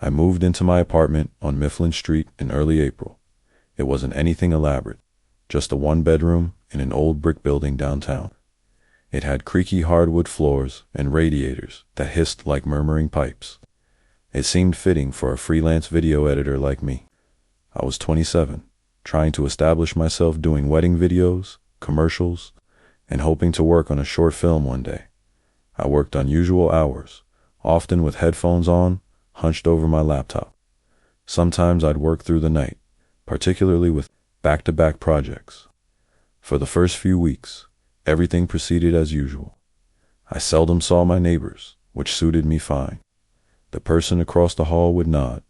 I moved into my apartment on Mifflin Street in early April. It wasn't anything elaborate, just a one-bedroom in an old brick building downtown. It had creaky hardwood floors and radiators that hissed like murmuring pipes. It seemed fitting for a freelance video editor like me. I was 27, trying to establish myself doing wedding videos, commercials, and hoping to work on a short film one day. I worked unusual hours, often with headphones on, hunched over my laptop. Sometimes I'd work through the night, particularly with back-to-back projects. For the first few weeks, everything proceeded as usual. I seldom saw my neighbors, which suited me fine. The person across the hall would nod,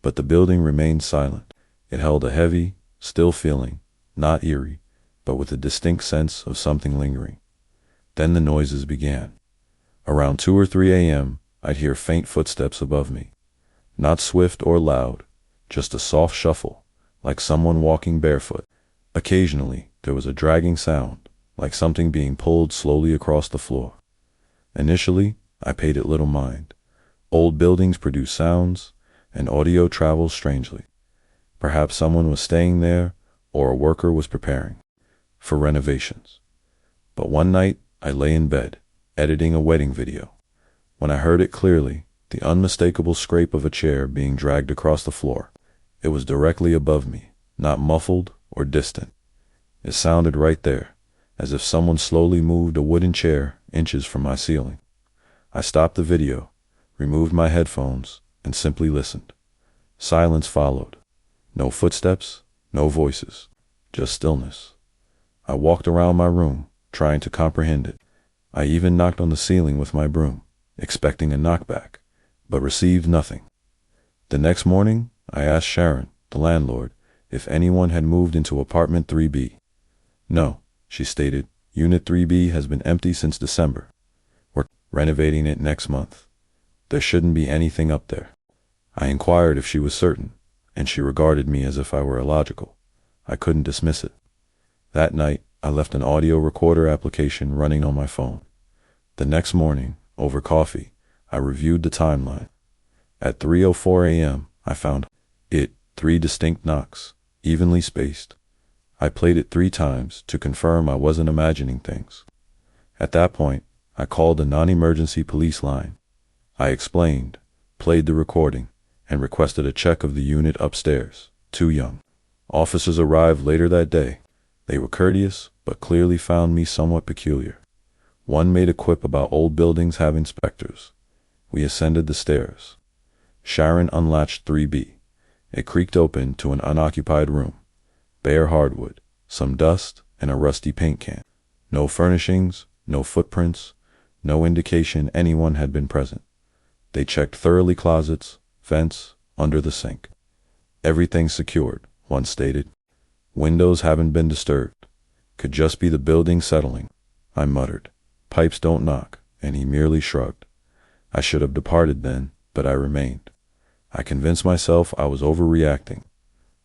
but the building remained silent. It held a heavy, still feeling, not eerie, but with a distinct sense of something lingering. Then the noises began. Around 2 or 3 a.m., I'd hear faint footsteps above me. Not swift or loud, just a soft shuffle, like someone walking barefoot. Occasionally, there was a dragging sound, like something being pulled slowly across the floor. Initially, I paid it little mind. Old buildings produce sounds, and audio travels strangely. Perhaps someone was staying there, or a worker was preparing for renovations. But one night, I lay in bed, editing a wedding video. When I heard it clearly, the unmistakable scrape of a chair being dragged across the floor. It was directly above me, not muffled or distant. It sounded right there, as if someone slowly moved a wooden chair inches from my ceiling. I stopped the video, removed my headphones, and simply listened. Silence followed. No footsteps, no voices, just stillness. I walked around my room, trying to comprehend it. I even knocked on the ceiling with my broom, expecting a knockback, but received nothing. The next morning, I asked Sharon, the landlord, if anyone had moved into apartment 3B. No, she stated, Unit 3B has been empty since December. We're renovating it next month. There shouldn't be anything up there. I inquired if she was certain, and she regarded me as if I were illogical. I couldn't dismiss it. That night, I left an audio recorder application running on my phone. The next morning, over coffee, I reviewed the timeline. At 3:04 a.m., I found 3 distinct knocks, evenly spaced. I played it 3 times to confirm I wasn't imagining things. At that point, I called the non-emergency police line. I explained, played the recording, and requested a check of the unit upstairs, too young. Officers arrived later that day. They were courteous, but clearly found me somewhat peculiar. One made a quip about old buildings having specters. We ascended the stairs. Sharon unlatched 3B. It creaked open to an unoccupied room. Bare hardwood, some dust, and a rusty paint can. No furnishings, no footprints, no indication anyone had been present. They checked thoroughly closets, vents, under the sink. Everything secured, one stated. Windows haven't been disturbed. Could just be the building settling, I muttered. Pipes don't knock, and he merely shrugged. I should have departed then, but I remained. I convinced myself I was overreacting.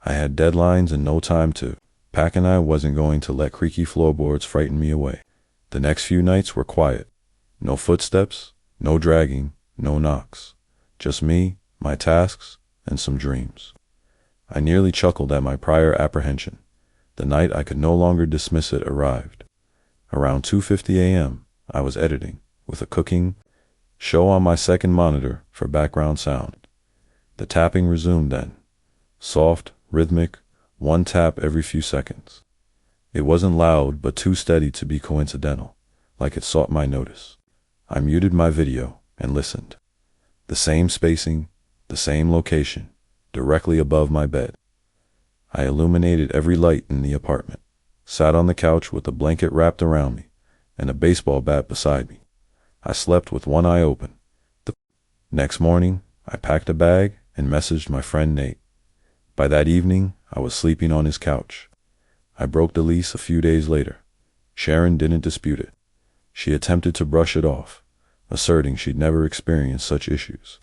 I had deadlines and no time to pack, and I wasn't going to let creaky floorboards frighten me away. The next few nights were quiet. No footsteps, no dragging, no knocks. Just me, my tasks, and some dreams. I nearly chuckled at my prior apprehension. The night I could no longer dismiss it arrived. Around 2:50 a.m., I was editing, with a cooking show on my second monitor for background sound. The tapping resumed then. Soft, rhythmic, one tap every few seconds. It wasn't loud, but too steady to be coincidental, like it sought my notice. I muted my video and listened. The same spacing, the same location, directly above my bed. I illuminated every light in the apartment, sat on the couch with a blanket wrapped around me, and a baseball bat beside me. I slept with one eye open. The next morning, I packed a bag and messaged my friend Nate. By that evening, I was sleeping on his couch. I broke the lease a few days later. Sharon didn't dispute it. She attempted to brush it off, asserting she'd never experienced such issues.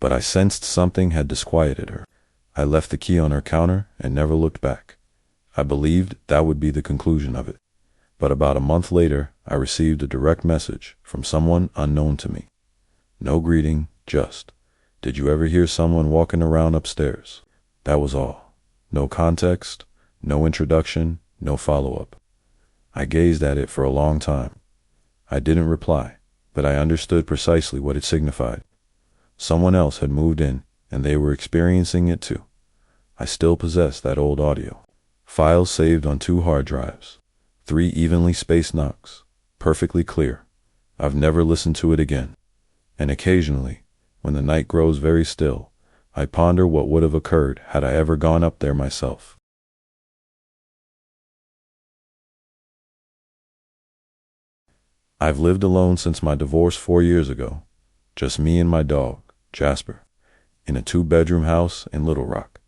But I sensed something had disquieted her. I left the key on her counter and never looked back. I believed that would be the conclusion of it. But about a month later, I received a direct message from someone unknown to me. No greeting, just, Did you ever hear someone walking around upstairs? That was all. No context, no introduction, no follow-up. I gazed at it for a long time. I didn't reply, but I understood precisely what it signified. Someone else had moved in, and they were experiencing it too. I still possessed that old audio. Files saved on 2 hard drives. 3 evenly spaced knocks. Perfectly clear. I've never listened to it again. And occasionally, when the night grows very still, I ponder what would have occurred had I ever gone up there myself. I've lived alone since my divorce 4 years ago. Just me and my dog, Jasper, in a 2-bedroom house in Little Rock.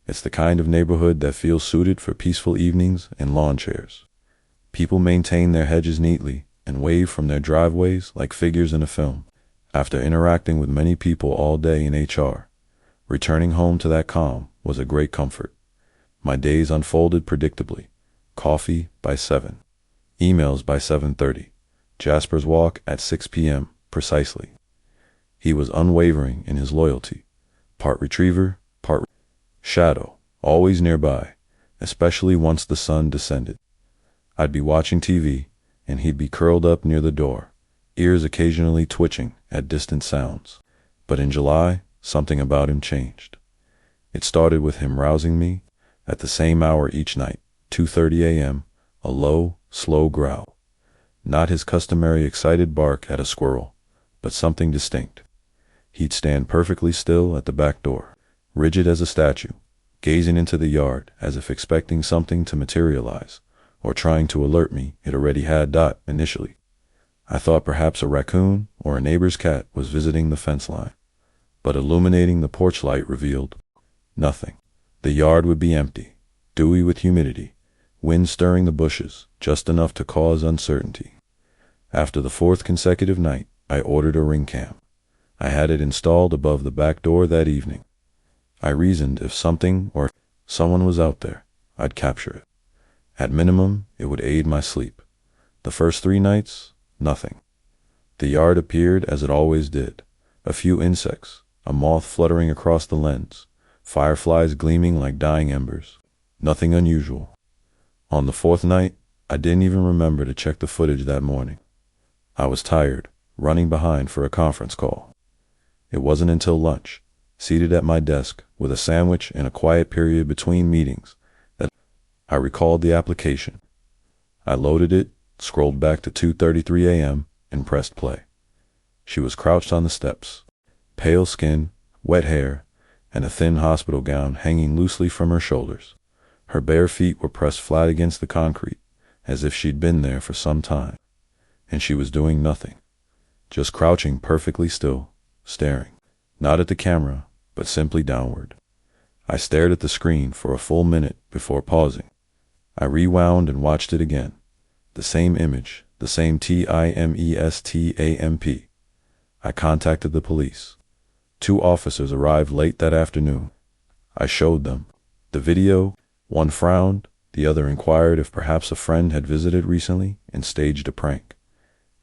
It's the kind of neighborhood that feels suited for peaceful evenings and lawn chairs. People maintain their hedges neatly and wave from their driveways like figures in a film. After interacting with many people all day in HR, returning home to that calm was a great comfort. My days unfolded predictably. Coffee by 7. Emails by 7:30. Jasper's walk at 6 p.m. precisely. He was unwavering in his loyalty. Part retriever, part shadow, always nearby, especially once the sun descended. I'd be watching TV, and he'd be curled up near the door, ears occasionally twitching at distant sounds. But in July, something about him changed. It started with him rousing me at the same hour each night, 2:30 a.m., a low, slow growl. Not his customary excited bark at a squirrel, but something distinct. He'd stand perfectly still at the back door, rigid as a statue, gazing into the yard as if expecting something to materialize, or trying to alert me it already had. Initially, I thought perhaps a raccoon or a neighbor's cat was visiting the fence line, but illuminating the porch light revealed nothing. The yard would be empty, dewy with humidity, wind stirring the bushes just enough to cause uncertainty. After the 4th consecutive night, I ordered a ring cam. I had it installed above the back door that evening. I reasoned if something or someone was out there, I'd capture it. At minimum, it would aid my sleep. The first 3 nights, nothing. The yard appeared as it always did. A few insects, a moth fluttering across the lens, fireflies gleaming like dying embers. Nothing unusual. On the 4th night, I didn't even remember to check the footage that morning. I was tired, running behind for a conference call. It wasn't until lunch, seated at my desk with a sandwich and a quiet period between meetings, that I recalled the application. I loaded it, scrolled back to 2:33 a.m., and pressed play. She was crouched on the steps, pale skin, wet hair, and a thin hospital gown hanging loosely from her shoulders. Her bare feet were pressed flat against the concrete, as if she'd been there for some time. And she was doing nothing, just crouching perfectly still, staring, not at the camera, but simply downward. I stared at the screen for a full minute before pausing. I rewound and watched it again. The same image, the same timestamp. I contacted the police. 2 officers arrived late that afternoon. I showed them the video. One frowned, the other inquired if perhaps a friend had visited recently and staged a prank.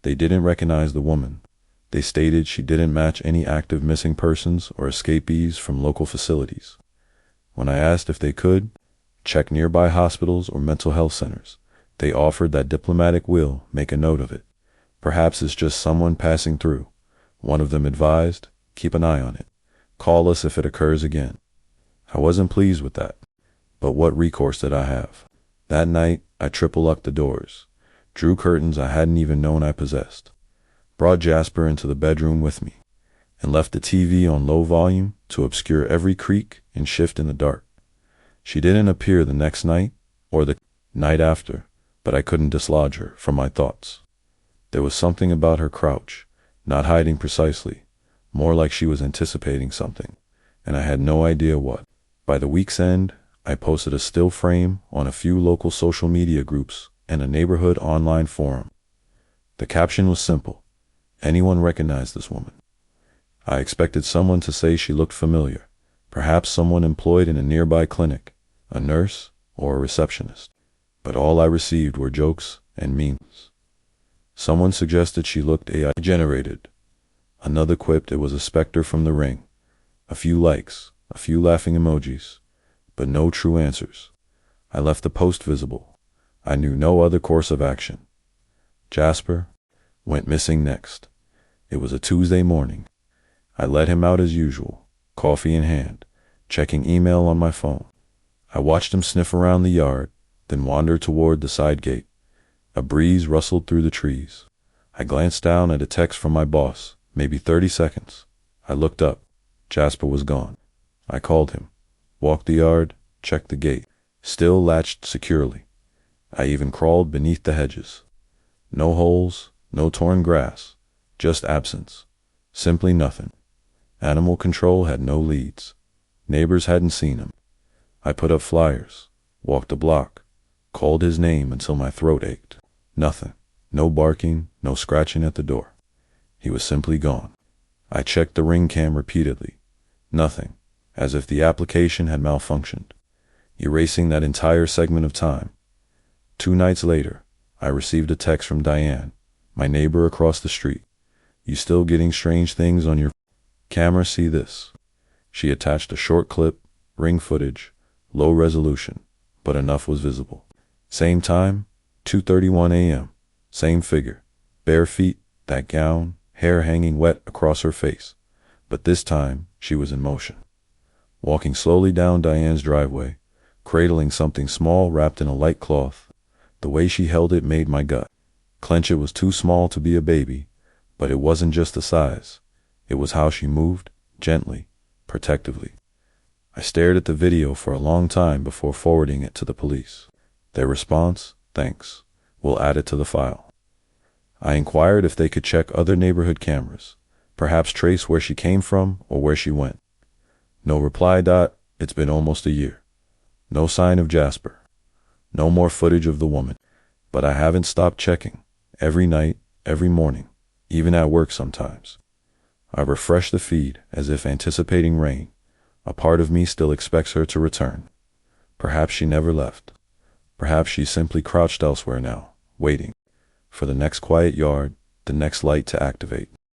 They didn't recognize the woman. They stated she didn't match any active missing persons or escapees from local facilities. When I asked if they could check nearby hospitals or mental health centers, they offered that diplomatic will make a note of it. Perhaps it's just someone passing through. One of them advised, keep an eye on it. Call us if it occurs again. I wasn't pleased with that. But what recourse did I have? That night, I triple-locked the doors, drew curtains I hadn't even known I possessed, brought Jasper into the bedroom with me, and left the TV on low volume to obscure every creak and shift in the dark. She didn't appear the next night or the night after, but I couldn't dislodge her from my thoughts. There was something about her crouch, not hiding precisely, more like she was anticipating something, and I had no idea what. By the week's end, I posted a still frame on a few local social media groups and a neighborhood online forum. The caption was simple. Anyone recognize this woman? I expected someone to say she looked familiar, perhaps someone employed in a nearby clinic, a nurse or a receptionist. But all I received were jokes and memes. Someone suggested she looked AI generated. Another quipped it was a specter from the ring. A few likes, a few laughing emojis, but no true answers. I left the post visible. I knew no other course of action. Jasper went missing next. It was a Tuesday morning. I let him out as usual, coffee in hand, checking email on my phone. I watched him sniff around the yard, then wander toward the side gate. A breeze rustled through the trees. I glanced down at a text from my boss, maybe 30 seconds. I looked up. Jasper was gone. I called him, walked the yard, checked the gate. Still latched securely. I even crawled beneath the hedges. No holes, no torn grass, just absence. Simply nothing. Animal control had no leads. Neighbors hadn't seen him. I put up flyers, walked a block, called his name until my throat ached. Nothing. No barking, no scratching at the door. He was simply gone. I checked the ring cam repeatedly. Nothing, as if the application had malfunctioned, erasing that entire segment of time. 2 nights later, I received a text from Diane, my neighbor across the street. You still getting strange things on your camera? See this. She attached a short clip, ring footage, low resolution, but enough was visible. Same time, 2:31 a.m., same figure, bare feet, that gown, hair hanging wet across her face. But this time, she was in motion. Walking slowly down Diane's driveway, cradling something small wrapped in a light cloth. The way she held it made my gut clench. It was too small to be a baby, but it wasn't just the size. It was how she moved, gently, protectively. I stared at the video for a long time before forwarding it to the police. Their response, thanks, we'll add it to the file. I inquired if they could check other neighborhood cameras, perhaps trace where she came from or where she went. No reply. It's been almost a year. No sign of Jasper. No more footage of the woman. But I haven't stopped checking. Every night, every morning, even at work sometimes. I refresh the feed as if anticipating rain. A part of me still expects her to return. Perhaps she never left. Perhaps she's simply crouched elsewhere now, waiting for the next quiet yard, the next light to activate.